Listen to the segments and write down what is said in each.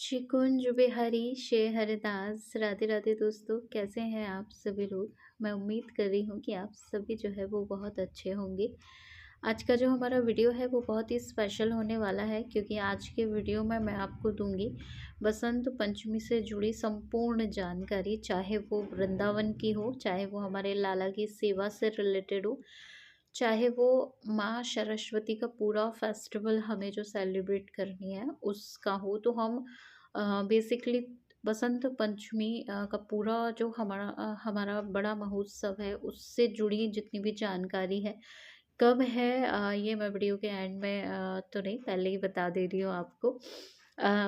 शिकुंज बिहारी शे हरिदास। राधे राधे दोस्तों, कैसे हैं आप सभी लोग। मैं उम्मीद कर रही हूँ कि आप सभी जो है वो बहुत अच्छे होंगे। आज का जो हमारा वीडियो है वो बहुत ही स्पेशल होने वाला है, क्योंकि आज के वीडियो में मैं आपको दूंगी बसंत पंचमी से जुड़ी संपूर्ण जानकारी, चाहे वो वृंदावन की हो, चाहे वो हमारे लाला की सेवा से रिलेटेड हो, चाहे वो माँ सरस्वती का पूरा फेस्टिवल हमें जो सेलिब्रेट करनी है उसका हो। तो हम बेसिकली बसंत पंचमी का पूरा जो हमारा बड़ा महोत्सव है उससे जुड़ी जितनी भी जानकारी है, कब है ये मैं वीडियो के एंड में तो नहीं, पहले ही बता दे रही हूँ आपको।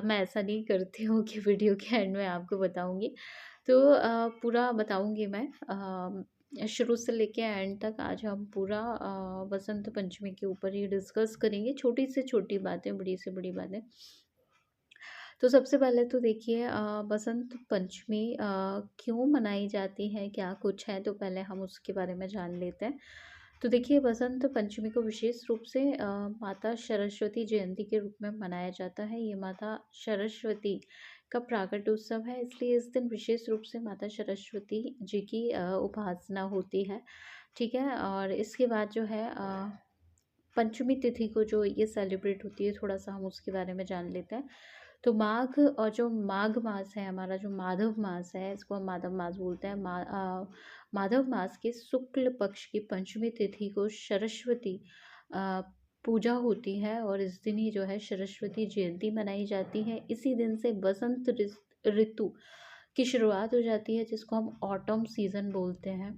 मैं ऐसा नहीं करती हूँ कि वीडियो के एंड में आपको बताऊँगी। तो पूरा बताऊँगी मैं, शुरू से लेके एंड तक। आज हम पूरा बसंत पंचमी के ऊपर ही डिस्कस करेंगे, छोटी से छोटी बातें, बड़ी से बड़ी बातें। तो सबसे पहले तो देखिए, बसंत पंचमी क्यों मनाई जाती है, क्या कुछ है, तो पहले हम उसके बारे में जान लेते हैं। तो देखिए, बसंत पंचमी को विशेष रूप से माता सरस्वती जयंती के रूप में मनाया जाता है। ये माता सरस्वती का प्राकट उत्सव है, इसलिए इस दिन विशेष रूप से माता सरस्वती जी की उपासना होती है। ठीक है, और इसके बाद जो है पंचमी तिथि को जो ये सेलिब्रेट होती है, थोड़ा सा हम उसके बारे में जान लेते हैं। तो माघ, और जो माघ मास है हमारा, जो माधव मास है, इसको हम माधव मास बोलते हैं। माधव मास के शुक्ल पक्ष की पंचमी तिथि को सरस्वती अ, पूजा होती है, और इस दिन ही जो है सरस्वती जयंती मनाई जाती है। इसी दिन से बसंत ऋतु की शुरुआत हो जाती है, जिसको हम ऑटम सीजन बोलते हैं।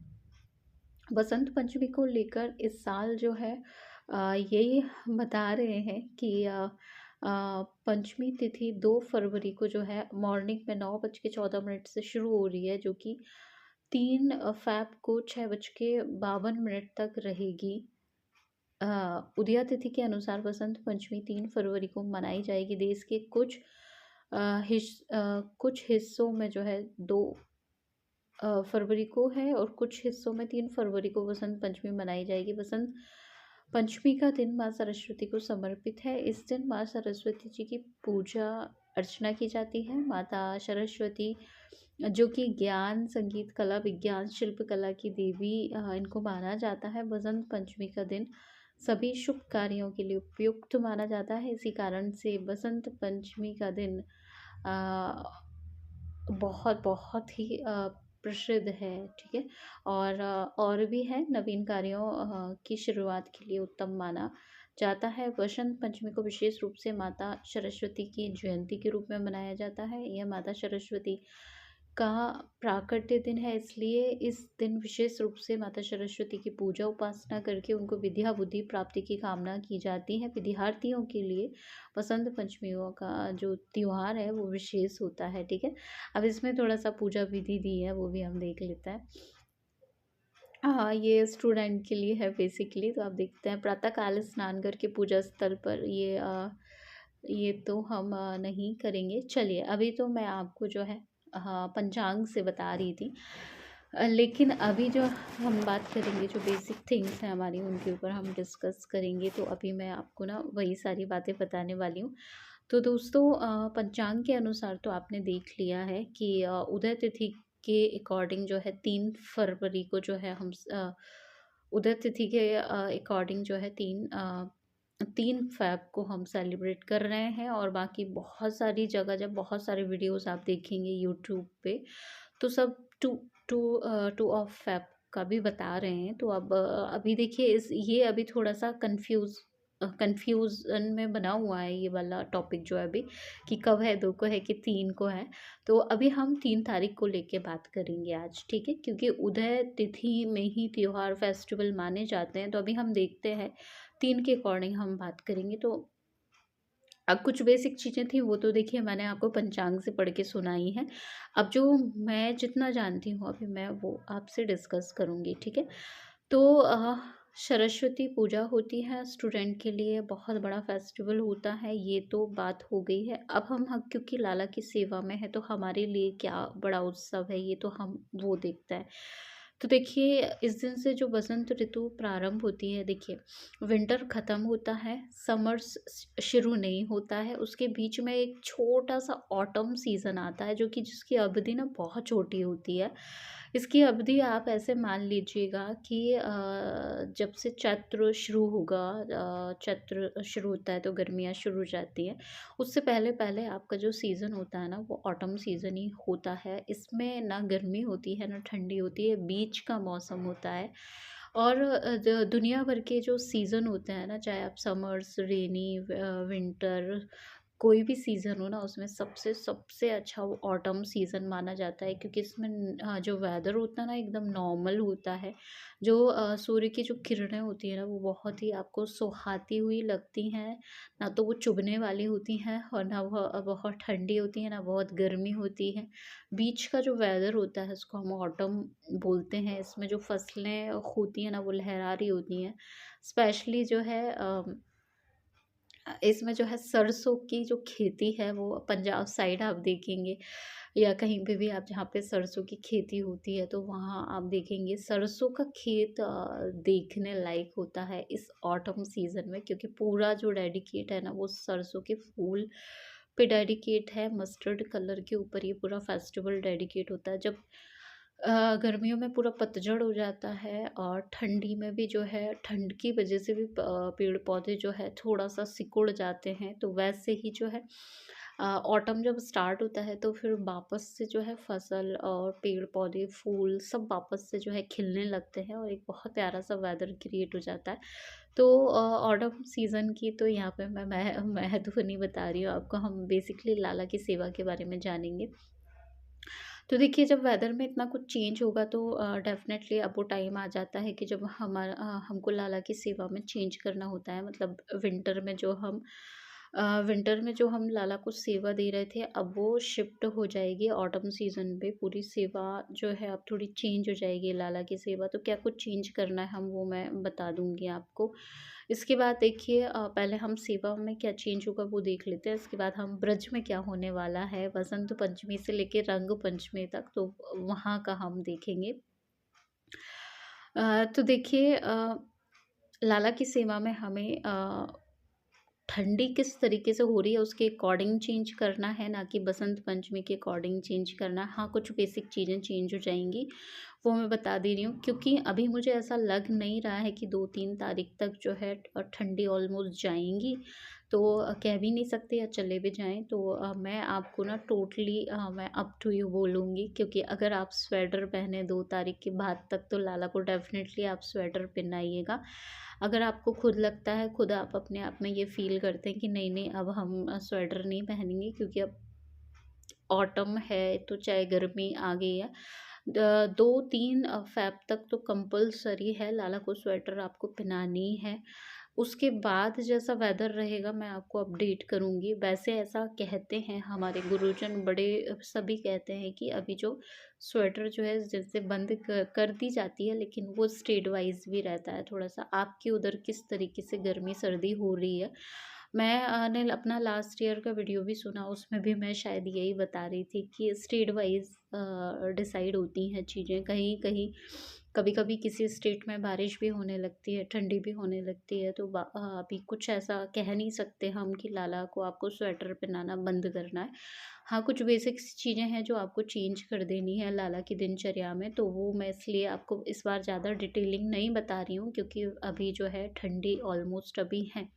बसंत पंचमी को लेकर इस साल जो है यही बता रहे हैं कि पंचमी तिथि 2 फरवरी को जो है मॉर्निंग में 9:14 से शुरू हो रही है, जो कि 3 फ़ैब को 6:52 तक रहेगी। उदया तिथि के अनुसार बसंत पंचमी 3 फरवरी को मनाई जाएगी। देश के कुछ हिस्सों में जो है 2 फरवरी को है, और कुछ हिस्सों में 3 फरवरी को बसंत पंचमी मनाई जाएगी। बसंत पंचमी का दिन माँ सरस्वती को समर्पित है। इस दिन माँ सरस्वती जी की पूजा अर्चना की जाती है। माता सरस्वती, जो कि ज्ञान, संगीत, कला, विज्ञान, शिल्पकला की देवी इनको माना जाता है। बसंत पंचमी का दिन सभी शुभ कार्यों के लिए उपयुक्त माना जाता है। इसी कारण से बसंत पंचमी का दिन बहुत बहुत ही प्रसिद्ध है। ठीक है, और भी है, नवीन कार्यों की शुरुआत के लिए उत्तम माना जाता है। बसंत पंचमी को विशेष रूप से माता सरस्वती की जयंती के रूप में मनाया जाता है। यह माता सरस्वती का प्राकट्य दिन है, इसलिए इस दिन विशेष रूप से माता सरस्वती की पूजा उपासना करके उनको विद्या बुद्धि प्राप्ति की कामना की जाती है। विद्यार्थियों के लिए बसंत पंचमियों का जो त्योहार है वो विशेष होता है। ठीक है, अब इसमें थोड़ा सा पूजा विधि दी है, वो भी हम देख लेते हैं। हाँ, ये स्टूडेंट के लिए है बेसिकली। तो आप देखते हैं, प्रातःकाल स्नान करके पूजा स्थल पर ये तो हम नहीं करेंगे। चलिए, अभी तो मैं आपको जो है पंचांग से बता रही थी, लेकिन अभी जो हम बात करेंगे, जो बेसिक थिंग्स हैं हमारी, उनके ऊपर हम डिस्कस करेंगे। तो अभी मैं आपको ना वही सारी बातें बताने वाली हूँ। तो दोस्तों, पंचांग के अनुसार तो आपने देख लिया है कि उदय तिथि के अकॉर्डिंग जो है 3 फरवरी को जो है हम उदय तिथि के अकॉर्डिंग जो है 3 फ़ैब को हम सेलिब्रेट कर रहे हैं। और बाकी बहुत सारी जगह, जब बहुत सारे वीडियोस आप देखेंगे यूट्यूब पे, तो सब टू टू 2 ऑफ फ़ैब का भी बता रहे हैं। तो अब अभी देखिए, इस ये अभी थोड़ा सा कन्फ्यूज़न में बना हुआ है ये वाला टॉपिक जो है अभी, कि कब है, 2 को है कि 3 को है। तो अभी हम 3 तारीख को लेके बात करेंगे आज। ठीक है, क्योंकि उदय तिथि में ही त्योहार फेस्टिवल माने जाते हैं। तो अभी हम देखते हैं, 3 के अकॉर्डिंग हम बात करेंगे। तो अब कुछ बेसिक चीज़ें थी, वो तो देखिए मैंने आपको पंचांग से पढ़ के सुनाई है। अब जो मैं जितना जानती हूँ अभी मैं वो आपसे डिस्कस करूँगी। ठीक है, तो सरस्वती पूजा होती है, स्टूडेंट के लिए बहुत बड़ा फेस्टिवल होता है, ये तो बात हो गई है। अब हम क्योंकि लाला की सेवा में है, तो हमारे लिए क्या बड़ा उत्सव है, ये तो हम वो देखते हैं। तो देखिए इस दिन से जो बसंत ऋतु प्रारंभ होती है, देखिए विंटर ख़त्म होता है, समर्स शुरू नहीं होता है, उसके बीच में एक छोटा-सा ऑटम सीज़न आता है जो कि जिसकी अवधि ना बहुत छोटी होती है। इसकी अवधि आप ऐसे मान लीजिएगा कि जब से चैत्र शुरू होगा, चैत्र शुरू होता है तो गर्मियाँ शुरू हो जाती हैं। उससे पहले-पहले आपका जो सीज़न होता है ना वो ऑटम सीज़न ही होता है। इसमें ना गर्मी होती है, ना ठंडी होती है, बीच का मौसम होता है। और द दुनिया भर के जो सीज़न होते हैं ना, चाहे आप समर्स, रेनी, विंटर, कोई भी सीज़न हो ना, उसमें सबसे सबसे अच्छा वो ऑटम सीज़न माना जाता है, क्योंकि इसमें जो वेदर होता है ना एकदम नॉर्मल होता है। जो सूर्य की जो किरणें होती हैं ना वो बहुत ही आपको सुहाती हुई लगती हैं। ना तो वो चुभने वाली होती हैं और ना वह बहुत ठंडी होती है, ना बहुत गर्मी होती है। बीच का जो वेदर होता है उसको हम ऑटम बोलते हैं। इसमें जो फसलें होती हैं ना वो लहरा रही होती हैं। स्पेशली जो है इसमें जो है सरसों की जो खेती है वो पंजाब साइड आप देखेंगे, या कहीं पे भी आप जहाँ पे सरसों की खेती होती है तो वहाँ आप देखेंगे सरसों का खेत देखने लायक होता है इस ऑटम सीज़न में, क्योंकि पूरा जो डेडिकेट है ना वो सरसों के फूल पे डेडिकेट है। मस्टर्ड कलर के ऊपर ये पूरा फेस्टिवल डेडिकेट होता है। जब गर्मियों में पूरा पतझड़ हो जाता है और ठंडी में भी जो है ठंड की वजह से भी पेड़ पौधे जो है थोड़ा सा सिकुड़ जाते हैं, तो वैसे ही जो है ऑटम जब स्टार्ट होता है तो फिर वापस से जो है फसल और पेड़ पौधे फूल सब वापस से जो है खिलने लगते हैं और एक बहुत प्यारा सा वेदर क्रिएट हो जाता है। तो ऑटम सीज़न की तो यहाँ पे मैं महत्व नहीं बता रही हूँ आपको, हम बेसिकली लाला की सेवा के बारे में जानेंगे। तो देखिए जब वेदर में इतना कुछ चेंज होगा तो डेफ़िनेटली अब वो टाइम आ जाता है कि जब हमको लाला की सेवा में चेंज करना होता है। मतलब विंटर में जो हम लाला को सेवा दे रहे थे अब वो शिफ्ट हो जाएगी ऑटम सीज़न में। पूरी सेवा जो है अब थोड़ी चेंज हो जाएगी लाला की सेवा। तो क्या कुछ चेंज करना है हम वो मैं बता दूँगी आपको। इसके बाद देखिए पहले हम सेवा में क्या चेंज होगा वो देख लेते हैं। इसके बाद हम ब्रज में क्या होने वाला है बसंत पंचमी से लेके रंग पंचमी तक, तो वहाँ का हम देखेंगे। तो देखिए लाला की सेवा में हमें ठंडी किस तरीके से हो रही है उसके अकॉर्डिंग चेंज करना है, ना कि बसंत पंचमी के अकॉर्डिंग चेंज करना है। हाँ, कुछ बेसिक चीज़ें चेंज हो जाएँगी, वो मैं बता दे रही हूँ, क्योंकि अभी मुझे ऐसा लग नहीं रहा है कि 2-3 तारीख तक जो है ठंडी ऑलमोस्ट जाएँगी। तो कह भी नहीं सकते या चले भी जाएँ तो मैं आपको ना टोटली मैं अप टू यू बोलूँगी, क्योंकि अगर आप स्वेटर पहने 2 तारीख के बाद तक तो लाला को डेफ़िनेटली आप स्वेटर पहनाइएगा। अगर आपको खुद लगता है, खुद आप अपने आप में ये फ़ील करते हैं कि नहीं-नहीं अब हम स्वेटर नहीं पहनेंगे क्योंकि अब ऑटम है तो चाहे गर्मी आ गई है। 2-3 फ़ेब तक तो कंपल्सरी है लाला को स्वेटर आपको पहनानी ही है। उसके बाद जैसा वेदर रहेगा मैं आपको अपडेट करूँगी। वैसे ऐसा कहते हैं हमारे गुरुजन बड़े सभी कहते हैं कि अभी जो स्वेटर जो है जैसे बंद कर दी जाती है, लेकिन वो स्टेट वाइज़ भी रहता है थोड़ा-सा। आपके उधर किस तरीके से गर्मी सर्दी हो रही है? मैं ने अपना लास्ट ईयर का वीडियो भी सुना, उसमें भी मैं शायद यही बता रही थी कि स्टेट वाइज़ डिसाइड होती हैं चीज़ें। कहीं-कहीं कभी-कभी किसी स्टेट में बारिश भी होने लगती है, ठंडी भी होने लगती है, तो अभी कुछ ऐसा कह नहीं सकते हम कि लाला को आपको स्वेटर पहनाना बंद करना है। हाँ, कुछ बेसिक्स चीज़ें हैं जो आपको चेंज कर देनी है लाला की दिनचर्या में, तो वो मैं इसलिए आपको इस बार ज़्यादा डिटेलिंग नहीं बता रही हूँ, क्योंकि अभी जो है ठंडी ऑलमोस्ट अभी है।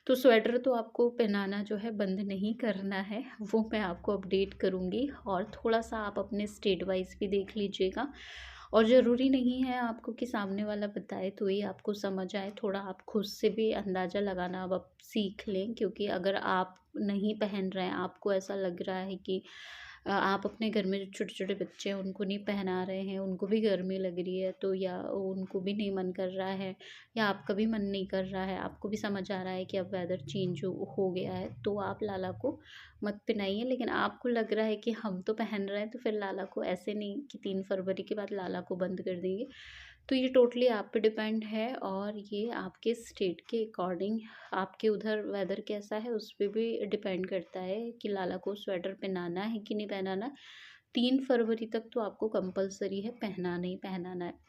तो स्वेटर तो आपको पहनाना जो है बंद नहीं करना है, वो मैं आपको अपडेट करूँगी। और थोड़ा-सा आप अपने स्टेट वाइज़ भी देख लीजिएगा। और ज़रूरी नहीं है आपको कि सामने वाला बताए तो ही आपको समझ आए, थोड़ा आप खुद से भी अंदाज़ा लगाना अब आप सीख लें, क्योंकि अगर आप नहीं पहन रहे हैं, आपको ऐसा लग रहा है कि आप अपने घर में जो छोटे-छोटे बच्चे हैं उनको नहीं पहना रहे हैं, उनको भी गर्मी लग रही है, तो या उनको भी नहीं मन कर रहा है या आपका भी मन नहीं कर रहा है, आपको भी समझ आ रहा है कि अब वेदर चेंज हो गया है, तो आप लाला को मत पहनाइए। लेकिन आपको लग रहा है कि हम तो पहन रहे हैं, तो फिर लाला को ऐसे नहीं कि 3 फरवरी के बाद लाला को बंद कर देंगे। तो ये टोटली आप पे डिपेंड है और ये आपके स्टेट के अकॉर्डिंग, आपके उधर वेदर कैसा है उस पे भी डिपेंड करता है कि लाला को स्वेटर पहनाना है कि नहीं पहनाना। 3 फरवरी तक तो आपको कंपल्सरी है पहनाना ही पहनाना है।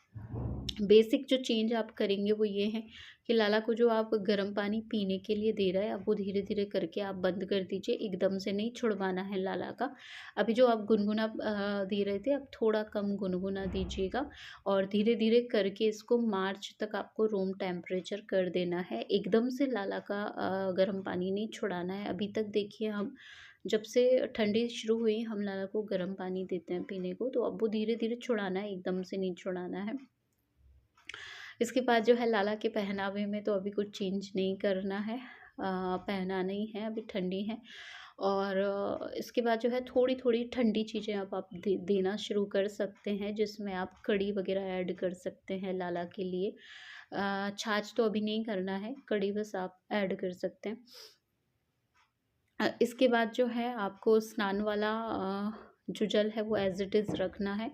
बेसिक जो चेंज आप करेंगे वो ये है कि लाला को जो आप गर्म पानी पीने के लिए दे रहे हैं, अब वो धीरे-धीरे करके आप बंद कर दीजिए, एकदम से नहीं छुड़वाना है लाला का। अभी जो आप गुनगुना दे रहे थे, अब थोड़ा कम गुनगुना दीजिएगा और धीरे-धीरे करके इसको मार्च तक आपको रूम टेम्परेचर कर देना है। एकदम से लाला का गर्म पानी नहीं छुड़ाना है। अभी तक देखिए हम जब से ठंडी शुरू हुई, हम लाला को गर्म पानी देते हैं पीने को, तो अब वो धीरे-धीरे छुड़ाना है, एकदम से नहीं छुड़ाना है। इसके बाद जो है लाला के पहनावे में तो अभी कुछ चेंज नहीं करना है, पहनाना ही है, अभी ठंडी है। और इसके बाद जो है थोड़ी-थोड़ी ठंडी चीज़ें अब आप देना शुरू कर सकते हैं, जिसमें आप कढ़ी वग़ैरह ऐड कर सकते हैं लाला के लिए। छाछ तो अभी नहीं करना है, कढ़ी बस आप ऐड कर सकते हैं। इसके बाद जो है आपको स्नान वाला जो जल है वो एज़ इट इज़ रखना है।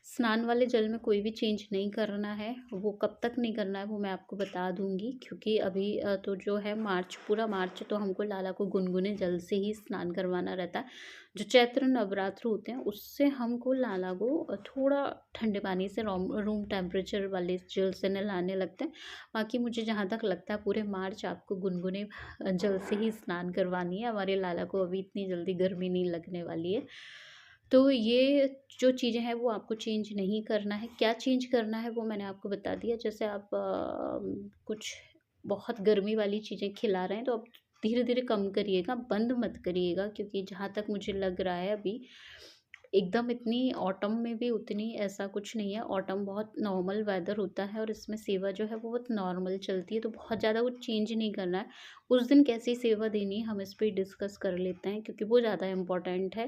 स्नान वाले जल में कोई भी चेंज नहीं करना है, वो कब तक नहीं करना है वो मैं आपको बता दूँगी, क्योंकि अभी तो जो है मार्च, पूरा मार्च तो हमको लाला को गुनगुने जल से ही स्नान करवाना रहता है। जो चैत्र नवरात्र होते हैं उससे हमको लाला को थोड़ा ठंडे पानी से रूम टेम्परेचर वाले जल से नहलाने लगते हैं। बाकी मुझे जहाँ तक लगता है पूरे मार्च आपको गुनगुने जल से ही स्नान करवानी है। हमारे लाला को अभी इतनी जल्दी गर्मी नहीं लगने वाली है। तो ये जो चीज़ें हैं वो आपको चेंज नहीं करना है। क्या चेंज करना है वो मैंने आपको बता दिया। जैसे आप कुछ बहुत गर्मी वाली चीज़ें खिला रहे हैं तो आप धीरे-धीरे कम करिएगा, बंद मत करिएगा, क्योंकि जहाँ तक मुझे लग रहा है अभी एकदम इतनी ऑटम में भी उतनी ऐसा कुछ नहीं है। ऑटम बहुत नॉर्मल वेदर होता है और इसमें सेवा जो है वो बहुत नॉर्मल चलती है, तो बहुत ज़्यादा कुछ चेंज नहीं करना है। उस दिन कैसी सेवा देनी है हम इस पे डिस्कस कर लेते हैं, क्योंकि वो ज़्यादा इम्पोर्टेंट है।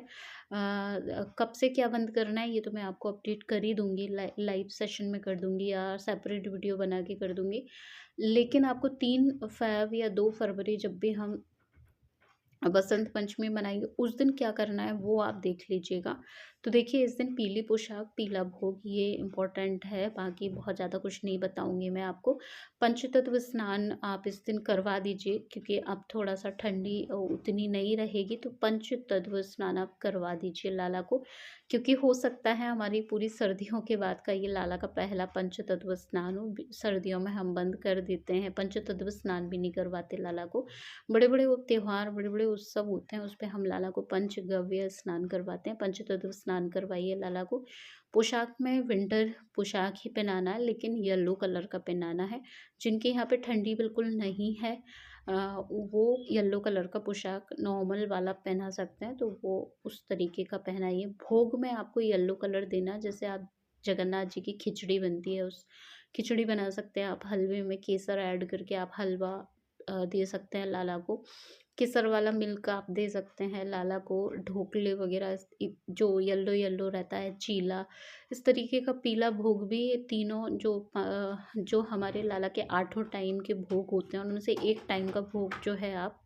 कब से क्या बंद करना है ये तो मैं आपको अपडेट कर ही दूँगी, लाइव सेशन में कर दूँगी या सेपरेट वीडियो बना के कर दूँगी। लेकिन आपको 3 फ़ेब या 2 फरवरी जब भी हम बसंत पंचमी मनाएंगे उस दिन क्या करना है वो आप देख लीजिएगा। तो देखिए इस दिन पीली पोशाक, पीला भोग, ये इम्पोर्टेंट है, बाकी बहुत ज़्यादा कुछ नहीं बताऊंगी मैं आपको। पंचतत्व स्नान आप इस दिन करवा दीजिए, क्योंकि अब थोड़ा सा ठंडी उतनी नहीं रहेगी, तो पंचतत्व स्नान आप करवा दीजिए लाला को, क्योंकि हो सकता है हमारी पूरी सर्दियों के बाद का ये लाला का पहला पंचतत्व स्नान हो। सर्दियों में हम बंद कर देते हैं, पंचतत्व स्नान भी नहीं करवाते लाला को। बड़े बड़े वो त्योहार, बड़े बड़े उत्सव होते हैं उस पे हम लाला को पंचगव्य स्नान करवाते हैं। पंचतत्व स्नान करवाइए लाला को। पोशाक में विंटर पोशाक ही पहनाना है, लेकिन येलो कलर का पहनाना है। जिनके यहाँ पे ठंडी बिल्कुल नहीं है वो येलो कलर का पोशाक नॉर्मल वाला पहना सकते हैं, तो वो उस तरीके का पहनाइए। भोग में आपको येलो कलर देना, जैसे आप जगन्नाथ जी की खिचड़ी बनती है उस खिचड़ी बना सकते हैं आप। हलवे में केसर ऐड करके आप हलवा दे सकते हैं लाला को। केसर वाला मिल्क आप दे सकते हैं लाला को। ढोकले वगैरह जो येलो येलो रहता है, चीला, इस तरीके का पीला भोग भी, तीनों जो हमारे लाला के 8 टाइम के भोग होते हैं उनमें से एक टाइम का भोग जो है आप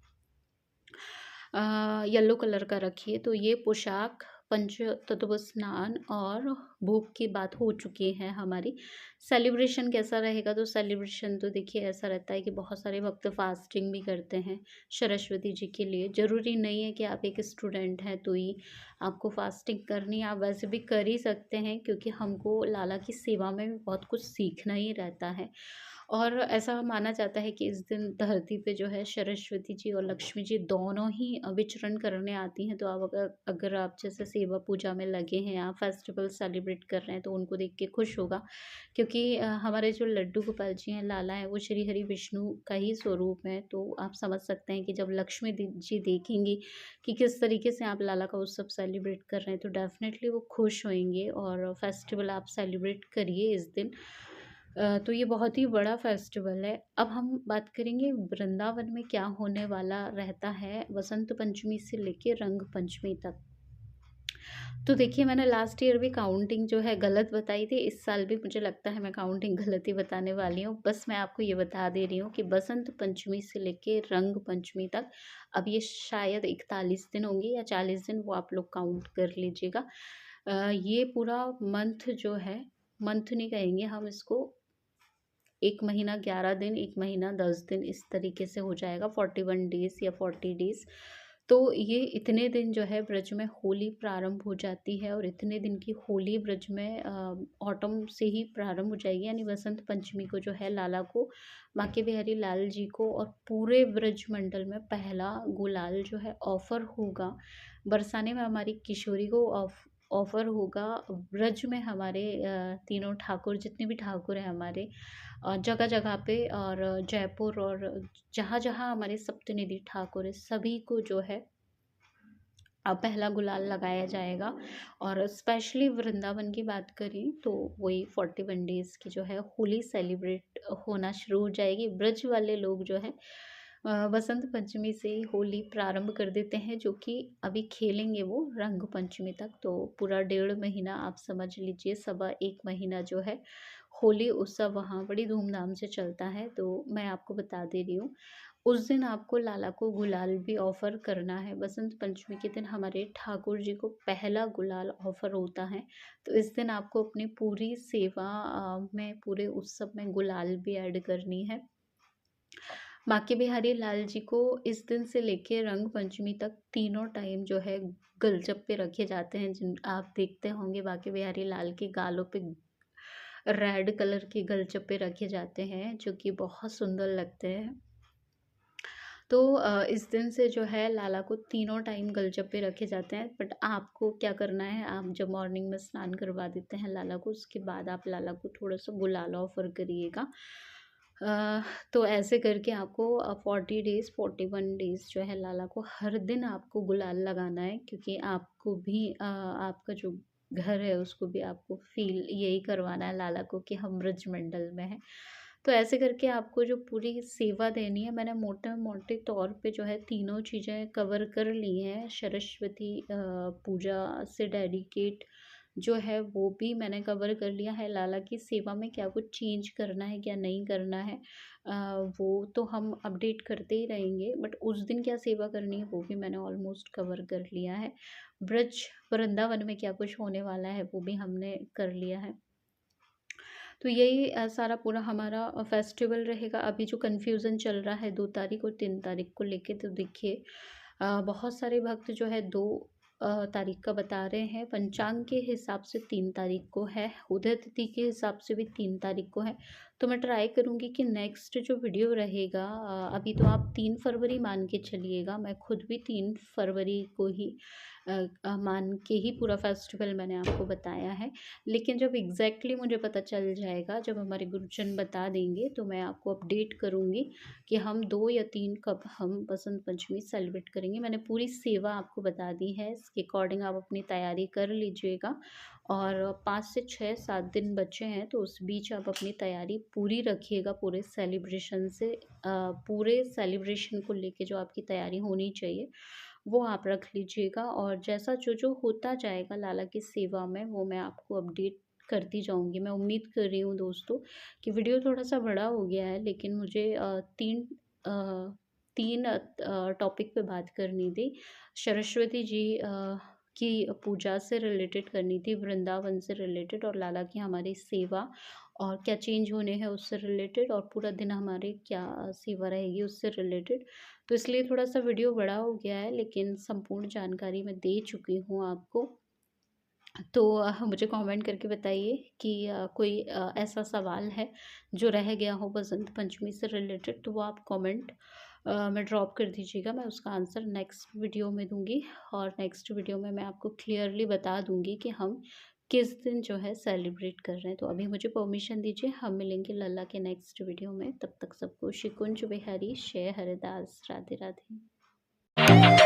येलो कलर का रखिए। तो ये पोशाक, पंचतत्व स्नान और भोग की बात हो चुकी है हमारी। सेलिब्रेशन कैसा रहेगा, तो सेलिब्रेशन तो देखिए ऐसा रहता है कि बहुत सारे भक्त फास्टिंग भी करते हैं सरस्वती जी के लिए। ज़रूरी नहीं है कि आप एक स्टूडेंट हैं तो ही आपको फास्टिंग करनी है, आप वैसे भी कर ही सकते हैं, क्योंकि हमको लाला की सेवा में भी बहुत कुछ सीखना ही रहता है। और ऐसा माना जाता है कि इस दिन धरती पे जो है सरस्वती जी और लक्ष्मी जी दोनों ही विचरण करने आती हैं। तो आप अगर आप जैसे सेवा पूजा में लगे हैं, आप फेस्टिवल सेलिब्रेट कर रहे हैं, तो उनको देख के खुश होगा, क्योंकि हमारे जो लड्डू गोपाल जी हैं, लाला हैं, वो श्री हरि विष्णु का ही स्वरूप है। तो आप समझ सकते हैं कि जब लक्ष्मी जी देखेंगी कि किस तरीके से आप लाला का उत्सव सेलिब्रेट कर रहे हैं, तो डेफिनेटली वो खुश होंगे। और फेस्टिवल आप सेलिब्रेट करिए इस दिन। तो ये बहुत ही बड़ा फेस्टिवल है। अब हम बात करेंगे वृंदावन में क्या होने वाला रहता है वसंत पंचमी से लेके रंग पंचमी तक। तो देखिए मैंने लास्ट ईयर भी काउंटिंग जो है गलत बताई थी, इस साल भी मुझे लगता है मैं काउंटिंग गलत ही बताने वाली हूँ। बस मैं आपको ये बता दे रही हूँ कि बसंत पंचमी से लेके रंग पंचमी तक अब ये शायद 41 दिन होंगे या 40 दिन, वो आप लोग काउंट कर लीजिएगा। ये पूरा मंथ जो है, मंथ नहीं कहेंगे हम इसको, 1 महीना 11 दिन, 1 महीना 10 दिन, इस तरीके से हो जाएगा, 41 डेज़ या 40 डेज़। तो ये इतने दिन जो है ब्रज में होली प्रारंभ हो जाती है और इतने दिन की होली ब्रज में ऑटम से ही प्रारंभ हो जाएगी, यानी वसंत पंचमी को जो है लाला को, बांके बिहारी लाल जी को और पूरे ब्रज मंडल में पहला गुलाल जो है ऑफर होगा बरसाने में। हमारी किशोरी को ऑफर होगा ब्रज में। हमारे तीनों ठाकुर, जितने भी ठाकुर हैं हमारे जगह जगह पे, और जयपुर और जहाँ जहाँ हमारे सप्तनिधि ठाकुर है, सभी को जो है पहला गुलाल लगाया जाएगा। और स्पेशली वृंदावन की बात करें तो वही 41 डेज़ की जो है होली सेलिब्रेट होना शुरू हो जाएगी। ब्रज वाले लोग जो है बसंत पंचमी से ही होली प्रारंभ कर देते हैं, जो कि अभी खेलेंगे वो रंग पंचमी तक। तो पूरा 1.5 महीना आप समझ लीजिए, 1.25 महीना जो है होली उत्सव वहाँ बड़ी धूमधाम से चलता है। तो मैं आपको बता दे रही हूँ, उस दिन आपको लाला को गुलाल भी ऑफ़र करना है। बसंत पंचमी के दिन हमारे ठाकुर जी को पहला गुलाल ऑफ़र होता है। तो इस दिन आपको अपनी पूरी सेवा में, पूरे उत्सव में गुलाल भी ऐड करनी है। बांके बिहारी लाल जी को इस दिन से लेके रंग पंचमी तक तीनों टाइम जो है गलचप्पे रखे जाते हैं। जिन आप देखते होंगे बांके बिहारी लाल के गालों पे रेड कलर के गलचप्पे रखे जाते हैं, जो कि बहुत सुंदर लगते हैं। तो इस दिन से जो है लाला को तीनों टाइम गलचप्पे रखे जाते हैं। बट आपको क्या करना है, आप जब मॉर्निंग में स्नान करवा देते हैं लाला को, उसके बाद आप लाला को थोड़ा सा गुलाल ऑफर करिएगा। तो ऐसे करके आपको 40 डेज़ 41 डेज़ जो है लाला को हर दिन आपको गुलाल लगाना है, क्योंकि आपको भी आपका जो घर है उसको भी आपको फील यही करवाना है लाला को कि हम ब्रज मंडल में हैं। तो ऐसे करके आपको जो पूरी सेवा देनी है, मैंने मोटे मोटे तौर पे जो है तीनों चीज़ें कवर कर ली हैं। सरस्वती पूजा से डेडिकेट जो है वो भी मैंने कवर कर लिया है। लाला की सेवा में क्या कुछ चेंज करना है, क्या नहीं करना है, वो तो हम अपडेट करते ही रहेंगे। बट उस दिन क्या सेवा करनी है वो भी मैंने ऑलमोस्ट कवर कर लिया है। ब्रज वृंदावन में क्या कुछ होने वाला है वो भी हमने कर लिया है। तो यही सारा पूरा हमारा फेस्टिवल रहेगा। अभी जो कन्फ्यूज़न चल रहा है 2 तारीख और 3 तारीख को लेके, तो देखिए बहुत सारे भक्त जो है 2 तारीख का बता रहे हैं। पंचांग के हिसाब से 3 तारीख को है, उदय तिथि के हिसाब से भी 3 तारीख को है। तो मैं ट्राई करूँगी कि नेक्स्ट जो वीडियो रहेगा, अभी तो आप 3 फरवरी मान के चलिएगा, मैं खुद भी 3 फरवरी को ही मान के ही पूरा फेस्टिवल मैंने आपको बताया है। लेकिन जब एग्जैक्टली मुझे पता चल जाएगा, जब हमारे गुरुजन बता देंगे, तो मैं आपको अपडेट करूँगी कि हम 2 या 3 कब हम बसंत पंचमी सेलिब्रेट करेंगे। मैंने पूरी सेवा आपको बता दी है, इसके अकॉर्डिंग आप अपनी तैयारी कर लीजिएगा। और 5 से 6-7 दिन बचे हैं, तो उस बीच आप अपनी तैयारी पूरी रखिएगा पूरे सेलिब्रेशन से। पूरे सेलिब्रेशन को लेके जो आपकी तैयारी होनी चाहिए वो आप रख लीजिएगा। और जैसा जो जो होता जाएगा लाला की सेवा में, वो मैं आपको अपडेट करती जाऊंगी। मैं उम्मीद कर रही हूँ दोस्तों कि वीडियो थोड़ा सा बड़ा हो गया है, लेकिन मुझे तीन टॉपिक पे बात करनी थी। सरस्वती जी की पूजा से रिलेटेड करनी थी, वृंदावन से रिलेटेड, और लाला की हमारी सेवा और क्या चेंज होने हैं उससे रिलेटेड, और पूरा दिन हमारी क्या सेवा रहेगी उससे रिलेटेड। तो इसलिए थोड़ा सा वीडियो बड़ा हो गया है, लेकिन संपूर्ण जानकारी मैं दे चुकी हूँ आपको। तो मुझे कमेंट करके बताइए कि कोई ऐसा सवाल है जो रह गया हो बसंत पंचमी से रिलेटेड, तो वो आप कमेंट में ड्रॉप कर दीजिएगा। मैं उसका आंसर नेक्स्ट वीडियो में दूंगी, और नेक्स्ट वीडियो में मैं आपको क्लियरली बता दूंगी कि हम किस दिन जो है सेलिब्रेट कर रहे हैं। तो अभी मुझे परमिशन दीजिए, हम मिलेंगे लल्ला के नेक्स्ट वीडियो में। तब तक सबको शिकुंज बिहारी, शेर हरिदास, राधे राधे।